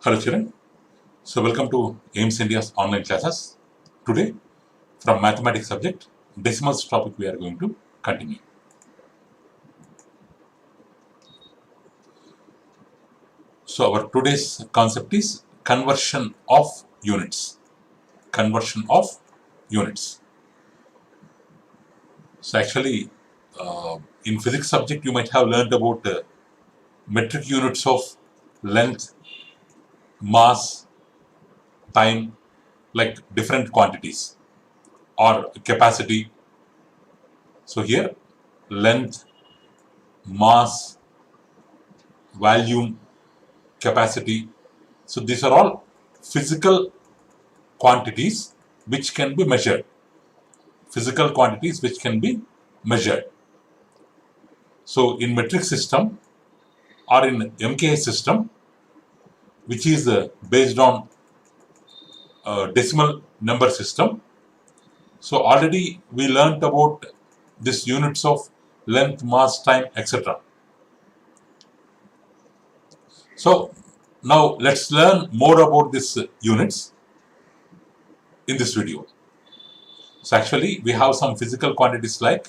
Hello children, so welcome to AIMS India's online classes. Today from mathematics subject, decimals topic we are going to continue. So our today's concept is conversion of units. Conversion of units. So actually in physics subject you might have learned about metric units of length, mass, time, like different quantities or capacity. So here length, mass, volume, capacity. So these are all physical quantities which can be measured. Physical quantities which can be measured. So in metric system or in MKS system, which is based on decimal number system. So already we learnt about these units of length, mass, time, etc. So now let's learn more about these units in this video. So actually we have some physical quantities like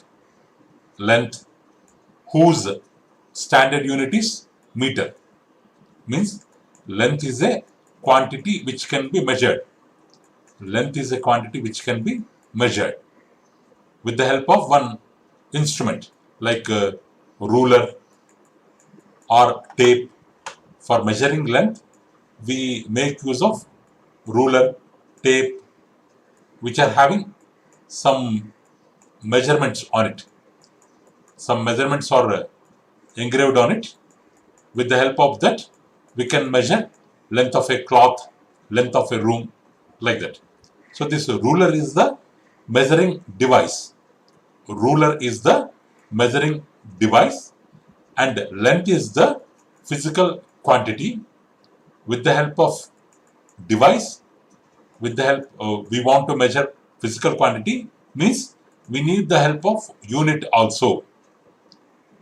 length, whose standard unit is meter. Means length is a quantity which can be measured. Length is a quantity which can be measured with the help of one instrument like a ruler or tape. For measuring length, we make use of ruler, tape, which are having some measurements on it. Some measurements are engraved on it. With the help of that, we can measure length of a cloth, length of a room, like that. So this ruler is the measuring device. Ruler is the measuring device and length is the physical quantity. With the help of device, with the help we want to measure physical quantity, means we need the help of unit also,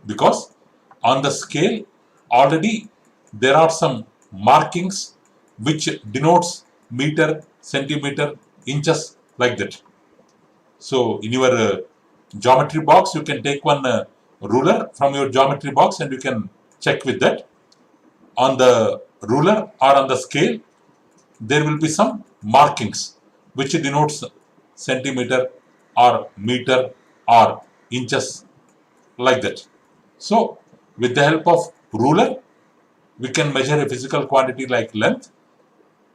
because on the scale already there are some markings which denotes meter, centimeter, inches, like that. So in your geometry box you can take one ruler from your geometry box and you can check with that. On the ruler or on the scale there will be some markings which denotes centimeter or meter or inches, like that. So with the help of ruler we can measure a physical quantity like length.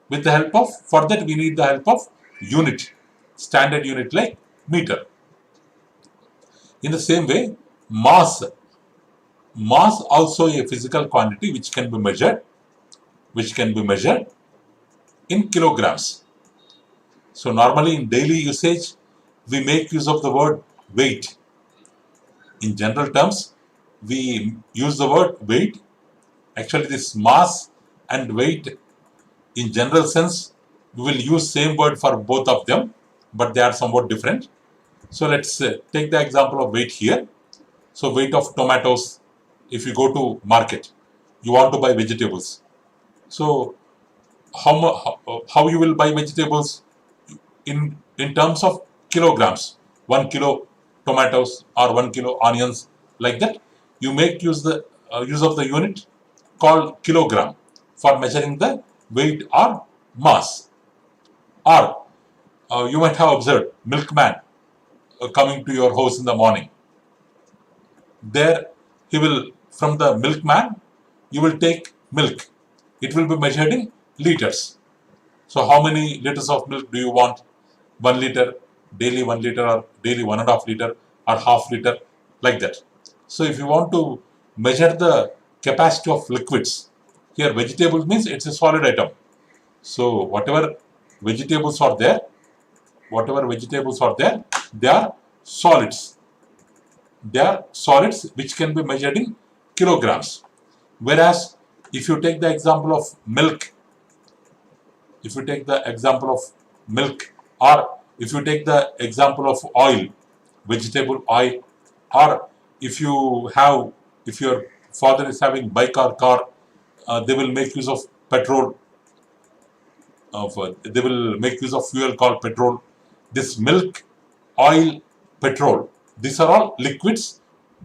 With the help of, for that we need the help of unit, standard unit like meter. In the same way, mass also a physical quantity which can be measured in kilograms. So normally in daily usage we make use of the word weight. In general terms we use the word weight. Actually this mass and weight, in general sense we will use same word for both of them, but they are somewhat different. So let's take the example of weight here. So weight of tomatoes, if you go to market, you want to buy vegetables. So how you will buy vegetables in terms of kilograms? 1 kilo tomatoes or 1 kilo onions, like that. You make use of the unit called kilogram for measuring the weight or mass. Or you might have observed milkman coming to your house in the morning. There he will, from the milkman you will take milk. It will be measured in liters. So how many liters of milk do you want? 1 liter, daily 1 liter, or daily 1.5 liter, or half liter, like that. So if you want to measure the capacity of liquids, here vegetables means it's a solid item. So whatever vegetables are there, they are solids. They are solids which can be measured in kilograms. Whereas if you take the example of milk, or if you take the example of oil, vegetable oil, or if your father is having bike or car, they will make use of petrol. they will make use of fuel called petrol. This milk, oil, petrol, these are all liquids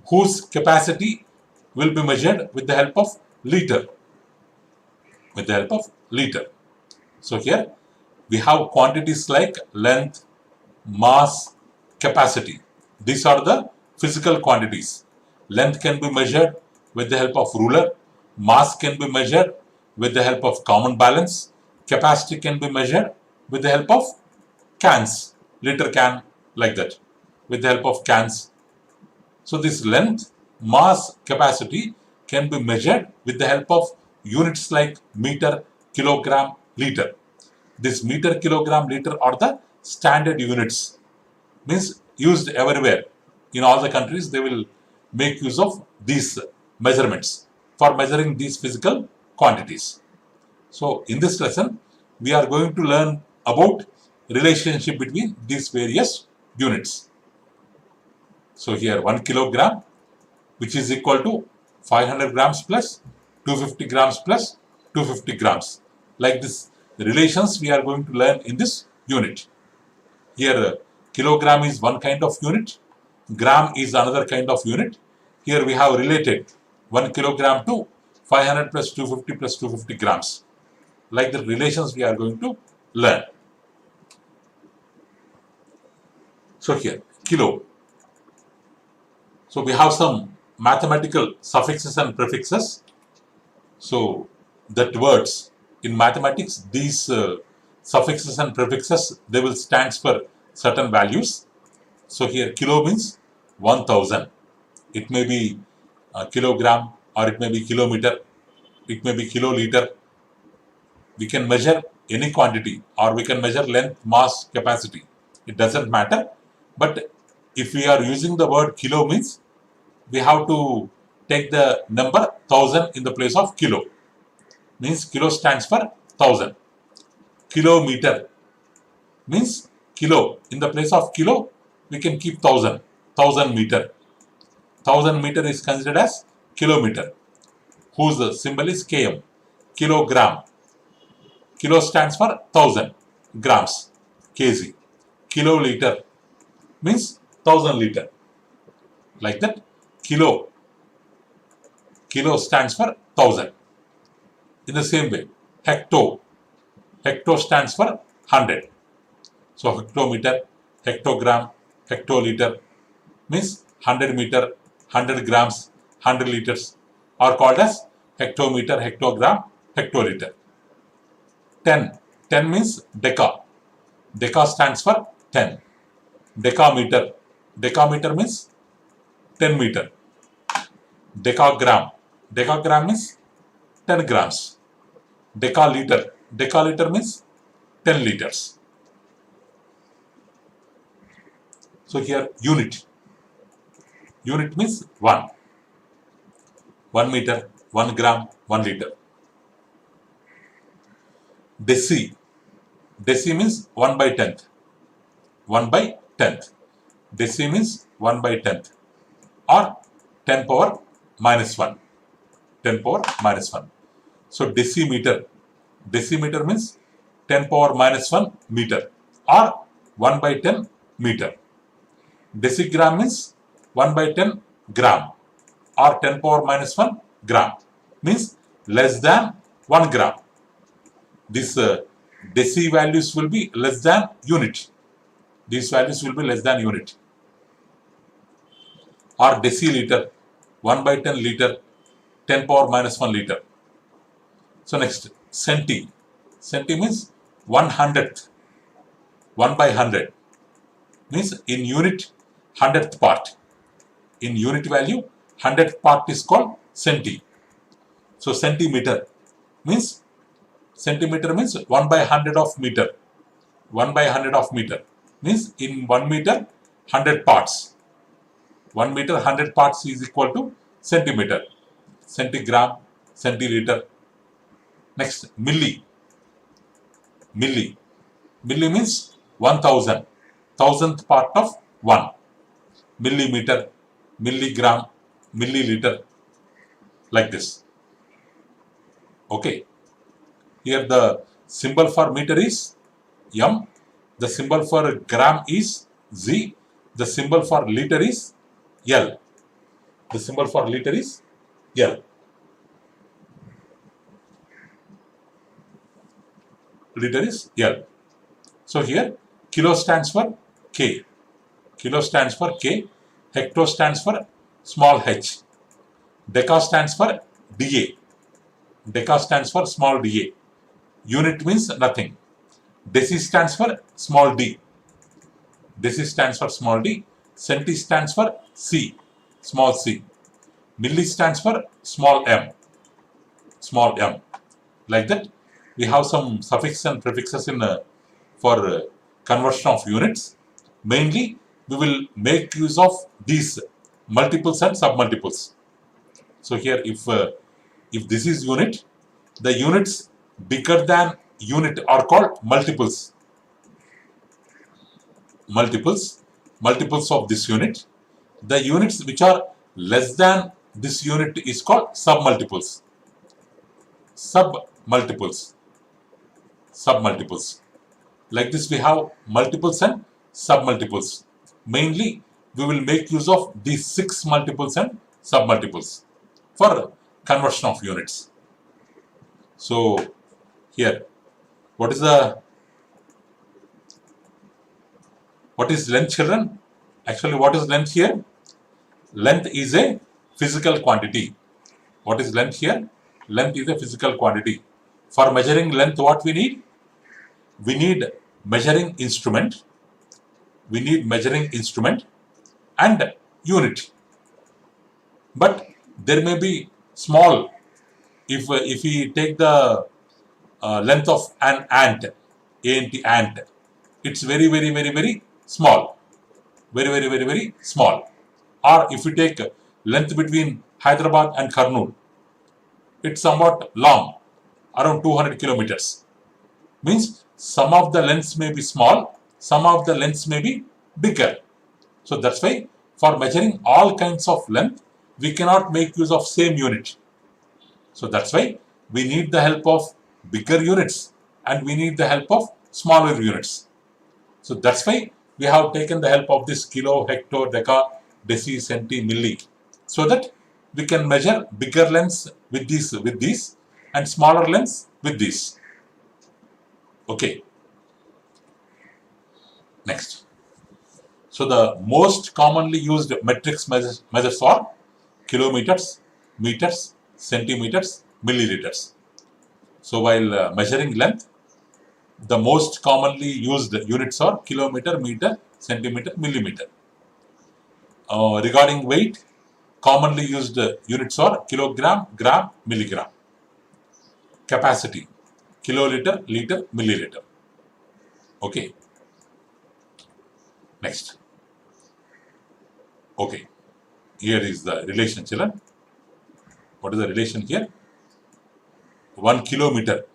whose capacity will be measured with the help of liter. With the help of liter. So here we have quantities like length, mass, capacity. These are the physical quantities. Length can be measured with the help of ruler. Mass can be measured with the help of common balance. Capacity can be measured with the help of cans, liter can, like that, with the help of cans. So this length, mass, capacity can be measured with the help of units like meter, kilogram, liter. This meter, kilogram, liter are the standard units, means used everywhere. In all the countries, they will make use of these measurements for measuring these physical quantities. So in this lesson, we are going to learn about relationship between these various units. So here 1 kilogram, which is equal to 500 grams plus 250 grams plus 250 grams. Like this relations we are going to learn in this unit. Here kilogram is one kind of unit, gram is another kind of unit. Here we have related 1 kilogram to 500 plus 250 plus 250 grams. Like the relations we are going to learn. So here kilo. So we have some mathematical suffixes and prefixes. So that words in mathematics, these suffixes and prefixes, they will stand for certain values. So here kilo means 1000. It may be a kilogram or it may be kilometer. It may be kiloliter. We can measure any quantity or we can measure length, mass, capacity. It doesn't matter. But if we are using the word kilo means we have to take the number 1000 in the place of kilo. Means kilo stands for 1000. Kilometer means kilo. In the place of kilo, we can keep 1000. 1000 meter. 1000 meter is considered as kilometer, whose symbol is km. Kilogram. Kilo stands for 1000 grams. Kg. Kiloliter means 1000 liter. Like that. Kilo. Kilo stands for 1000. In the same way, hecto. Hecto stands for 100. So hectometer, hectogram, hectoliter means 100 meter, 100 grams, 100 liters are called as hectometer, hectogram, hectoliter. 10. 10 means deca. Deca stands for 10. Decameter. Decameter means 10 meter. Decagram. Decagram means 10 grams. Decaliter. Decaliter means 10 liters. So here unit. Unit means 1. 1 meter, 1 gram, 1 liter. Deci. Deci means 1 by 10th. 1 by 10th. Deci means 1 by 10th. Or 10 power minus 1. 10 power minus 1. So decimeter. Decimeter means 10 power minus 1 meter or 1 by 10 meter. Decigram means 1 by 10 gram or 10 power minus 1 gram. Means less than 1 gram. This deci values will be less than unit. These values will be less than unit. Or deciliter, 1 by 10 liter, 10 power minus 1 liter. So next, centi. Centi means 1/100th. 1 by 100 means in unit 100th part. In unit value, 100th part is called centi. So centimeter means 1 by 100 of meter. 1 by 100 of meter means in 1 meter 100 parts. 1 meter 100 parts is equal to centimeter. Centigram, centiliter. Next, milli. Milli. Milli means 1000. 1000th part of 1. Millimeter, milligram, milliliter. Like this. Okay. Here the symbol for meter is M, the symbol for gram is Z, the symbol for liter is L. The symbol for liter is L. Liter is L. So here kilo stands for K. Kilo stands for K. Hecto stands for small h. Deca stands for DA. Deca stands for small da. Unit means nothing. Deci stands for small d. Deci stands for small d. Centi stands for C, small c. Milli stands for small m, small m. Like that, we have some suffixes and prefixes in for conversion of units. Mainly, we will make use of these multiples and submultiples. So here, if this is unit, the units bigger than unit are called multiples. Multiples of this unit. The units which are less than this unit is called submultiples. Submultiples. Like this, we have multiples and submultiples. Mainly, we will make use of these 6 multiples and submultiples for conversion of units. So here, what is length, children? Actually, what is length here? Length is a physical quantity. What is length here? Length is a physical quantity. For measuring length, what we need? We need measuring instrument. We need measuring instrument and unit. But there may be small. If we take the length of an ant, ant, it's very small. Very small. Or if we take length between Hyderabad and Kurnool, it's somewhat long, around 200 kilometers. Means some of the lengths may be small, some of the lengths may be bigger. So that's why for measuring all kinds of length, we cannot make use of same unit. So that's why we need the help of bigger units and we need the help of smaller units. So that's why we have taken the help of this kilo, hecto, deca, deci, centi, milli, so that we can measure bigger lengths with these and smaller lengths with these. Okay. Next. So the most commonly used metrics measures are kilometers, meters, centimeters, milliliters. So while measuring length, the most commonly used units are kilometer, meter, centimeter, millimeter. Regarding weight, commonly used units are kilogram, gram, milligram. Capacity, kiloliter, liter, milliliter. Okay. Next. Okay. Here is the relation, children. What is the relation here? 1 kilometer.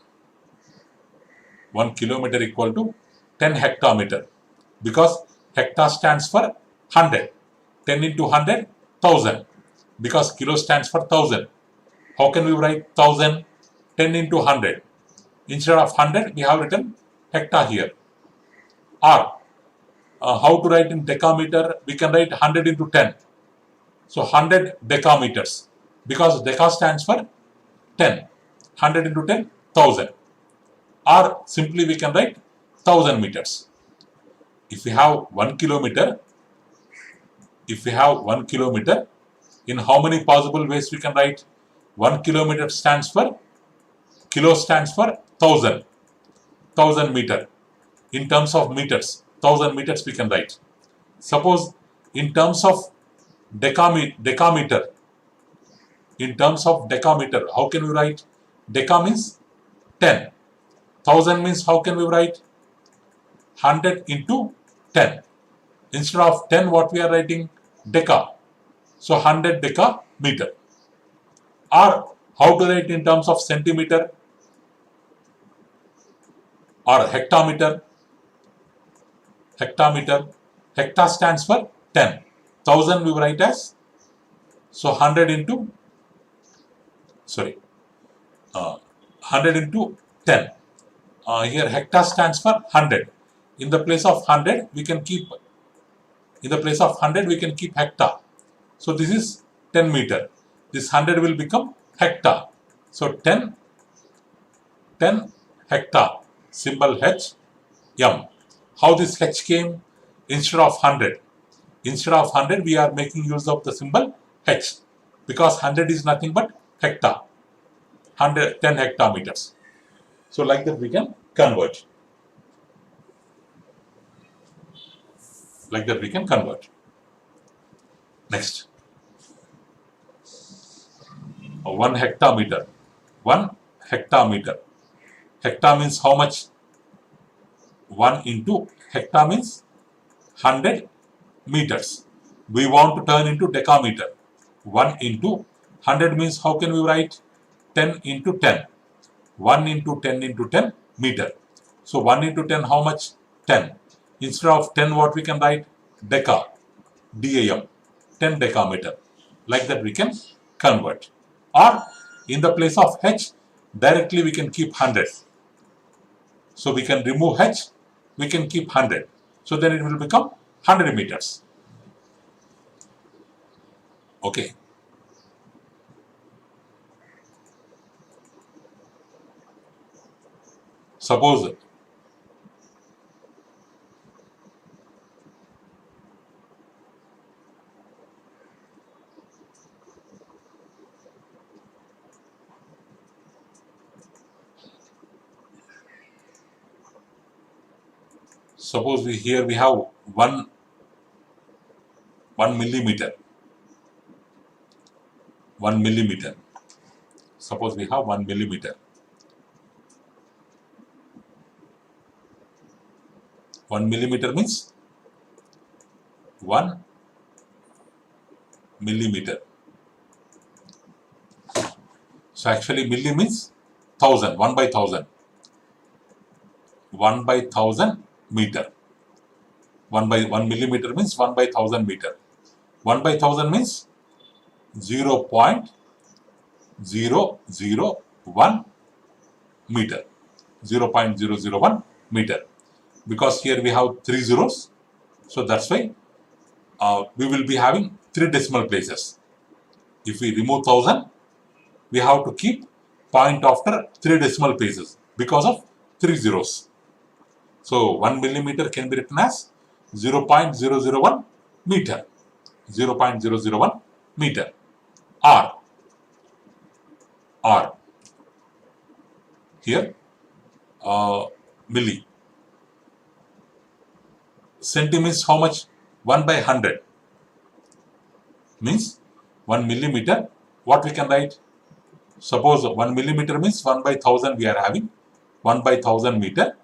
1 kilometer equal to 10 hectometer. Because hecta stands for 100. 10 into 100, 1000. Because kilo stands for 1000. How can we write 1000? 10 into 100. Instead of 100, we have written hecta here. Or how to write in decameter? We can write 100 into 10. So 100 decameters. Because deca stands for 10. 100 into 10, 1000. Or simply we can write 1000 meters. If we have 1 kilometer, in how many possible ways we can write? 1 kilometer stands for, kilo stands for 1000. 1000 meter. In terms of meters, 1000 meters we can write. Suppose in terms of decameter, how can we write? Deca means 10. 1000 means how can we write? 100 into 10. Instead of 10, what we are writing? Deca. So 100 deca meter. Or how to write in terms of centimeter or hectometer? Hecta stands for 10. 1000 we write as, so 100 into 10. here hectare stands for 100. In the place of 100, we can keep hectare. So this is 10 meter. This 100 will become hectare. So 10 hectare. Symbol H, M. How this H came? Instead of 100. Instead of 100, we are making use of the symbol H, because 100 is nothing but hectare. 10 hectare meters. So like that we can convert. Next. 1 hectare meter. 1 hectare meter. Hectare means how much? 1 into hectare means 100 meters. We want to turn into decameter. 1 into 100 means how can we write? 10 into 10. 1 into 10 into 10 meter. So 1 into 10 how much? 10. Instead of 10 what we can write? Deca. DAM. 10 decameter. Like that we can convert. Or in the place of H, directly we can keep 100. So we can remove H, we can keep 100. So then it will become 100 meters. Okay. Suppose here we have 1 millimeter. 1 millimeter. Suppose we have 1 millimeter. 1 millimeter means 1 millimeter. So actually milli means 1000, 1 by 1000. 1 by 1000 meter. 1 millimeter means 1 by 1000 meter. 1 by 1000 means 0.001 meter. 0.001 meter. Because here we have 3 zeros. So that's why we will be having 3 decimal places. If we remove 1000, we have to keep point after 3 decimal places because of 3 zeros. So 1 millimeter can be written as 0.001 meter. 0.001 meter. R. Here milli. Centi means how much? 1 by 100. Means 1 millimeter. What we can write? Suppose 1 millimeter means 1 by 1000 we are having. 1 by 1000 meter.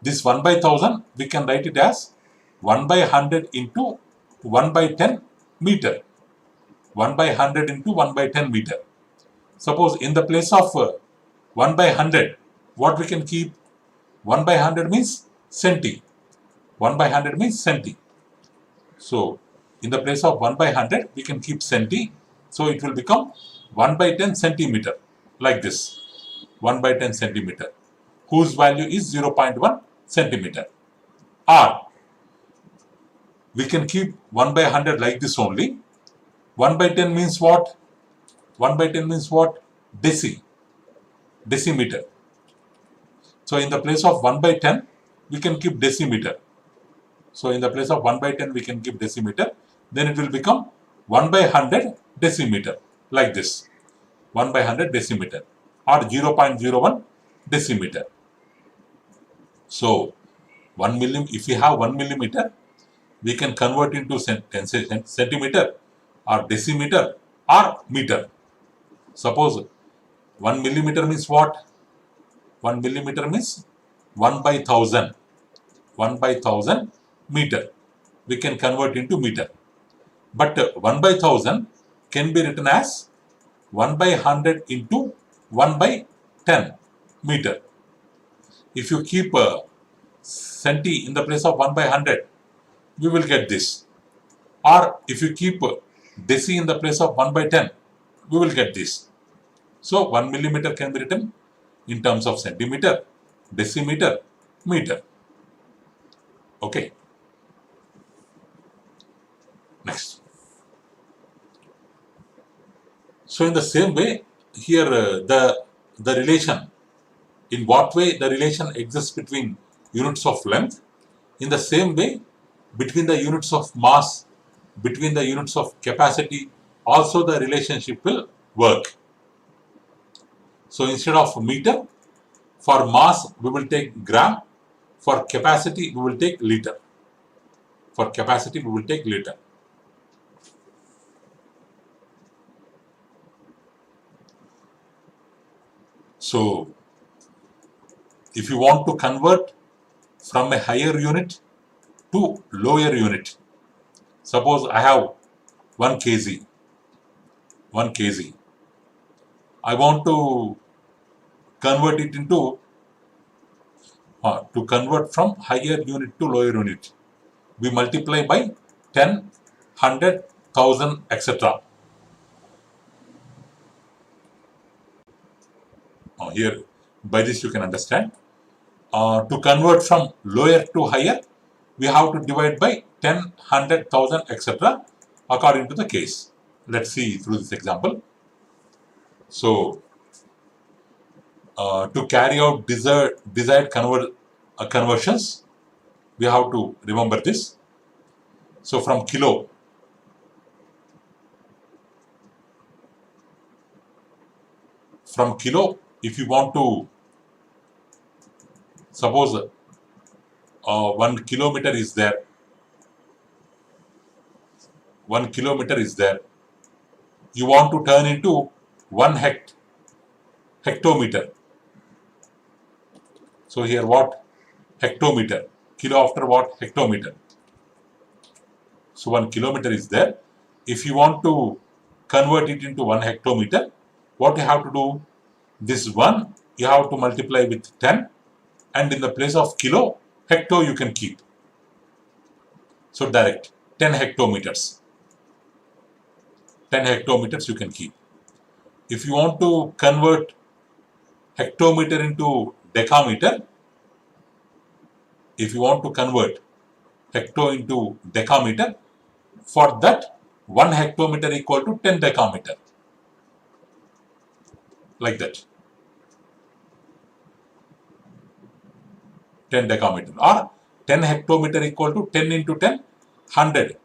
This 1 by 1000 we can write it as 1 by 100 into 1 by 10 meter. 1 by 100 into 1 by 10 meter. Suppose in the place of 1 by 100, what we can keep? 1 by 100 means centi. 1 by 100 means centi. So in the place of 1 by 100, we can keep centi. So it will become 1 by 10 centimeter. Like this. 1 by 10 centimeter. Whose value is 0.1 centimeter. R. We can keep 1 by 100 like this only. 1 by 10 means what? 1 by 10 means what? Decimeter. So in the place of 1 by 10, we can keep decimeter. So in the place of 1 by 10, we can keep decimeter. Then it will become 1 by 100 decimeter. Like this. 1 by 100 decimeter. Or 0.01 decimeter. So if we have 1 millimeter, we can convert into centimeter or decimeter or meter. Suppose 1 millimeter means what? 1 millimeter means 1 by 1000. 1 by 1000 meter. We can convert into meter. But 1 by 1000 can be written as 1 by 100 into 1 by 10 meter. If you keep centi in the place of 1 by 100, we will get this. Or if you keep deci in the place of 1 by 10, we will get this. So 1 millimeter can be written in terms of centimeter. decimeter, meter. Okay. Next. So in the same way, here the relation, in what way the relation exists between units of length, in the same way between the units of mass, between the units of capacity, also the relationship will work. So instead of meter, for mass we will take gram, for capacity we will take liter. For capacity we will take liter. So if you want to convert from a higher unit to lower unit, suppose I have 1 kg, 1 kg. I want to convert it into, to convert from higher unit to lower unit. We multiply by 10, 100, 1000, etc. Here, by this you can understand. To convert from lower to higher, we have to divide by 10, 100, 1000, etc. according to the case. Let's see through this example. So, to carry out desired conversions, we have to remember this. So, from kilo, if you want to, suppose 1 kilometer is there, 1 kilometer is there, you want to turn into 1 hectometer. So here what? Hectometer. Kilo after what? Hectometer. So 1 kilometer is there. If you want to convert it into 1 hectometer, what you have to do? This 1 you have to multiply with 10, and in the place of kilo, hecto you can keep. So direct 10 hectometers. 10 hectometers you can keep. If you want to convert hectometer into decameter, if you want to convert hecto into decameter, for that 1 hectometer equal to 10 decameter. Like that. 10 decameter, or 10 hectometer equal to 10 into 10, 100.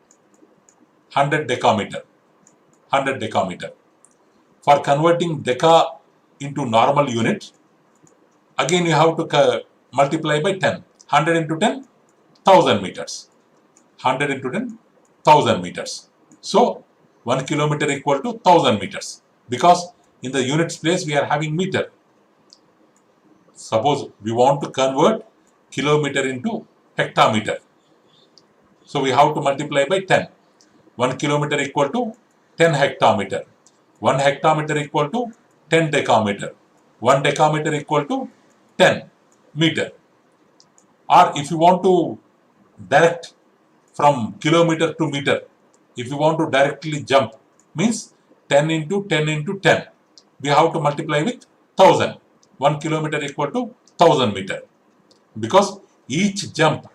100 decameter. 100 decameter. For converting deca into normal unit, again you have to multiply by 10. 100 into 10, 1000 meters. 100 into 10, 1000 meters. So 1 kilometer equal to 1000 meters, because in the units place we are having meter. Suppose we want to convert kilometer into hectometer. So we have to multiply by 10. 1 kilometer equal to 10 hectometer. 1 hectometer equal to 10 decameter. 1 decameter equal to 10 meter. Or if you want to direct from kilometer to meter, if you want to directly jump, means 10 into 10 into 10. We have to multiply with 1000. 1 kilometer equal to 1000 meter. Because each jump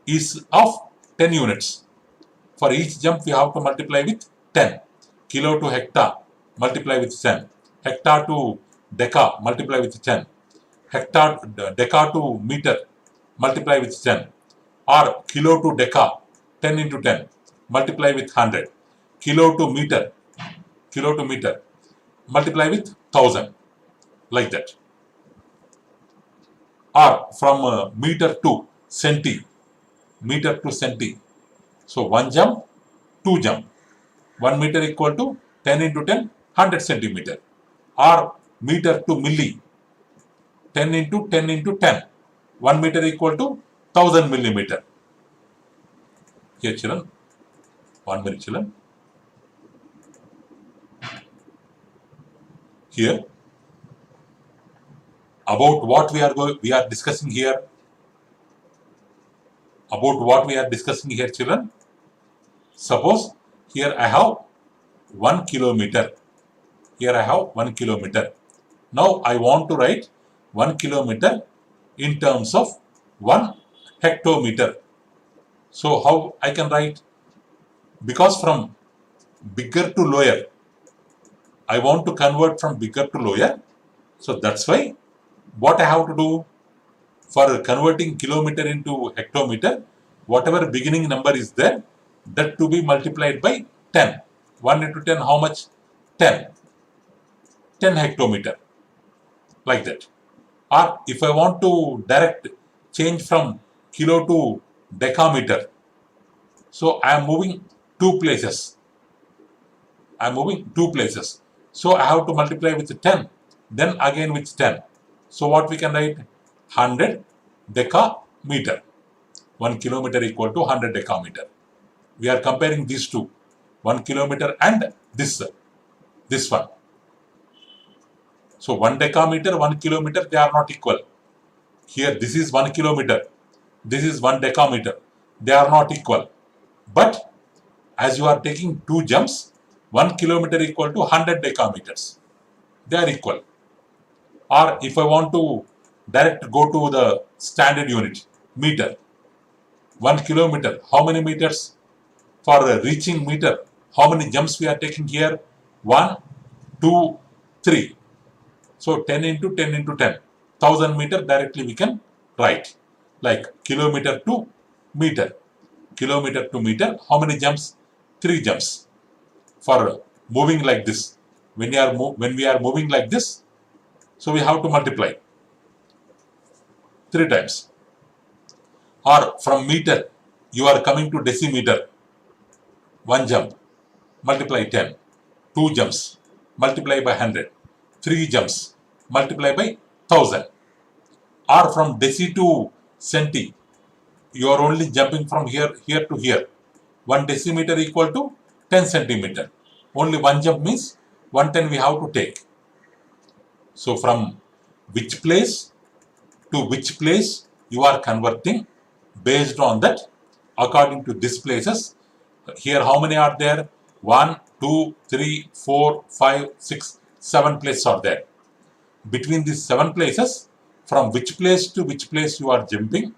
is of 10 units. For each jump we have to multiply with 10. Kilo to hectare, multiply with 10. Hectare to deca, multiply with 10. Hectare, deca to meter, multiply with 10. Or kilo to deca, 10 into 10, multiply with 100. Kilo to meter, multiply with 1000. Like that. Or from meter to centi, meter to centi. So 1 jump, 2 jump. 1 meter equal to 10 into 10, 100 centimeter. Or meter to milli, 10 into 10 into 10. 1 meter equal to 1000 millimeter. Here children, 1 minute children. Here, about what we are discussing here. About what we are discussing here children. Suppose here I have 1 kilometer. Here I have 1 kilometer. Now I want to write 1 kilometer in terms of 1 hectometer. So how I can write? Because from bigger to lower, I want to convert from bigger to lower. So that's why what I have to do for converting kilometer into hectometer, whatever beginning number is there, that to be multiplied by 10. 1 into 10, how much? 10. 10 hectometer. Like that. Or if I want to direct change from kilo to decameter, so I am moving two places. I am moving two places. So I have to multiply with 10, then again with 10. So what we can write? 100 decameter. 1 kilometer equal to 100 decameter. We are comparing these two, 1 kilometer and this one. So 1 decameter, 1 kilometer, they are not equal. Here this is 1 kilometer, this is 1 decameter. They are not equal. But as you are taking two jumps, 1 kilometer equal to 100 decameters. They are equal. Or if I want to direct go to the standard unit, meter, 1 kilometer, how many meters? For reaching meter, how many jumps we are taking here? 1, 2, 3. So 10 into 10 into 10. 1000 meter directly we can write. Like kilometer to meter. Kilometer to meter, how many jumps? 3 jumps. For moving like this. When we are moving like this, so we have to multiply 3 times. Or from meter, you are coming to decimeter. 1 jump, multiply 10. 2 jumps, multiply by 100. 3 jumps, multiply by 1000. Or from deci to centi, you are only jumping from here to here. 1 decimeter equal to 10 centimeter. Only 1 jump means 110 we have to take. So from which place to which place you are converting based on that, according to these places. Here how many are there? 1, 2, 3, 4, 5, 6, 7 places are there. Between these 7 places, from which place to which place you are jumping,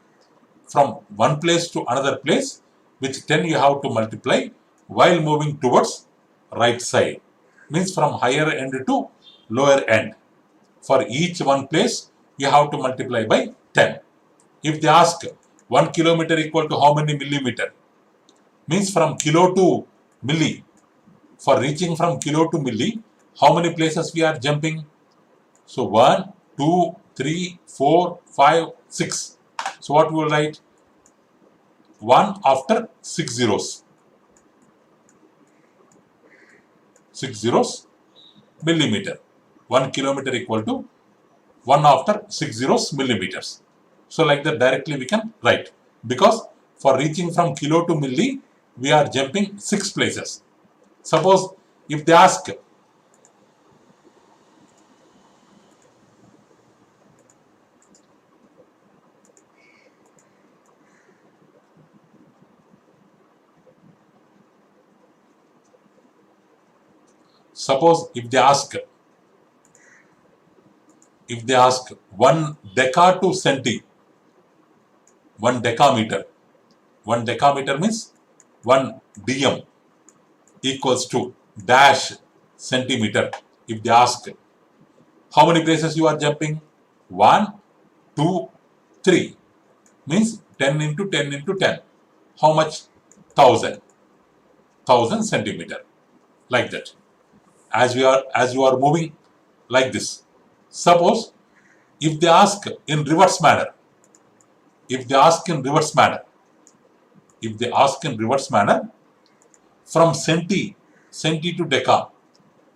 from one place to another place, with 10 you have to multiply while moving towards right side. Means from higher end to lower end. For each one place, you have to multiply by 10. If they ask 1 kilometer equal to how many millimeter? Means from kilo to milli. For reaching from kilo to milli, how many places we are jumping? So 1, 2, 3, 4, 5, 6. So what we will write? 1 after 6 zeros. 6 zeros millimeter. 1 kilometer equal to 1 after 6 zeros millimeters. So like that directly we can write. Because for reaching from kilo to milli, we are jumping 6 places. Suppose if they ask if they ask 1 deca to centi, 1 decameter. 1 decameter means 1 dm equals to dash centimeter. If they ask how many places you are jumping? 1, 2, 3. Means 10 into 10 into 10. How much? 1000. 1000 centimeter. Like that. As you are moving like this. Suppose if they ask in reverse manner, from centi to deca,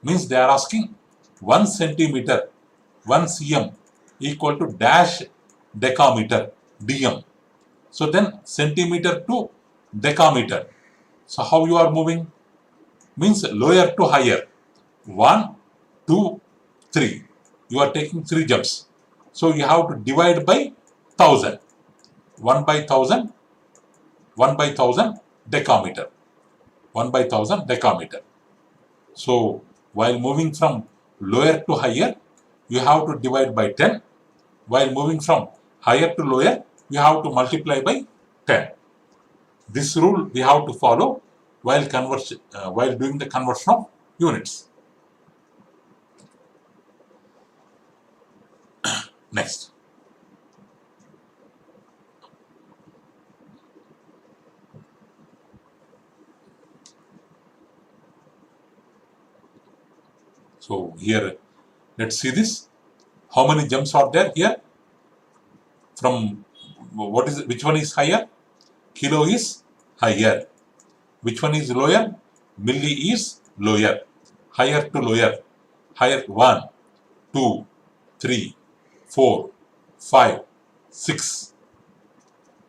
means they are asking 1 centimeter, 1 cm equal to dash decameter, dm. So then centimeter to decameter. So how you are moving? Means lower to higher. 1, 2, 3. You are taking 3 jumps. So you have to divide by 1000. 1 by 1000, 1 by 1000 decameter. 1 by 1000 decameter. So while moving from lower to higher, you have to divide by 10 while moving from higher to lower, we have to multiply by 10. This rule we have to follow while doing the conversion of units. Next. So here, let's see this. How many jumps are there here? From which one is higher? Kilo is higher. Which one is lower? Milli is lower. Higher to lower. Higher 1, 2, 3, 4, 5, 6.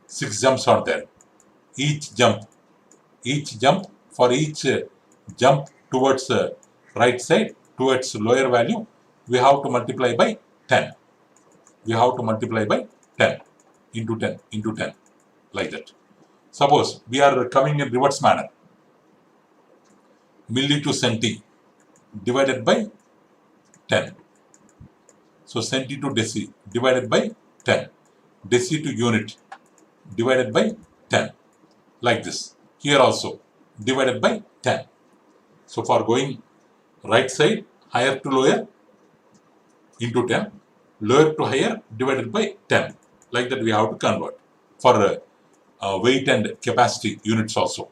6 jumps are there. Each jump for each jump towards right side, towards lower value, we have to multiply by 10. We have to multiply by 10 into 10 into 10, like that. Suppose we are coming in reverse manner. Milli to centi divided by 10. So centi to deci divided by 10. Deci to unit divided by 10. Like this. Here also divided by 10. So for going right side, higher to lower into 10, lower to higher divided by 10. Like that we have to convert for weight and capacity units also.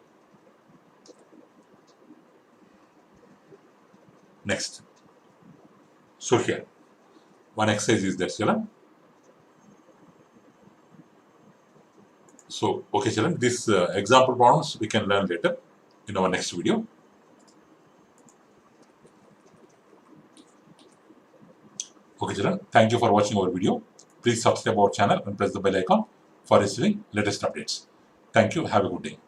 Next. So here, one exercise is there, children. So, okay, children, this example problems we can learn later in our next video. Okay, children, thank you for watching our video. Please subscribe our channel and press the bell icon for receiving latest updates. Thank you. Have a good day.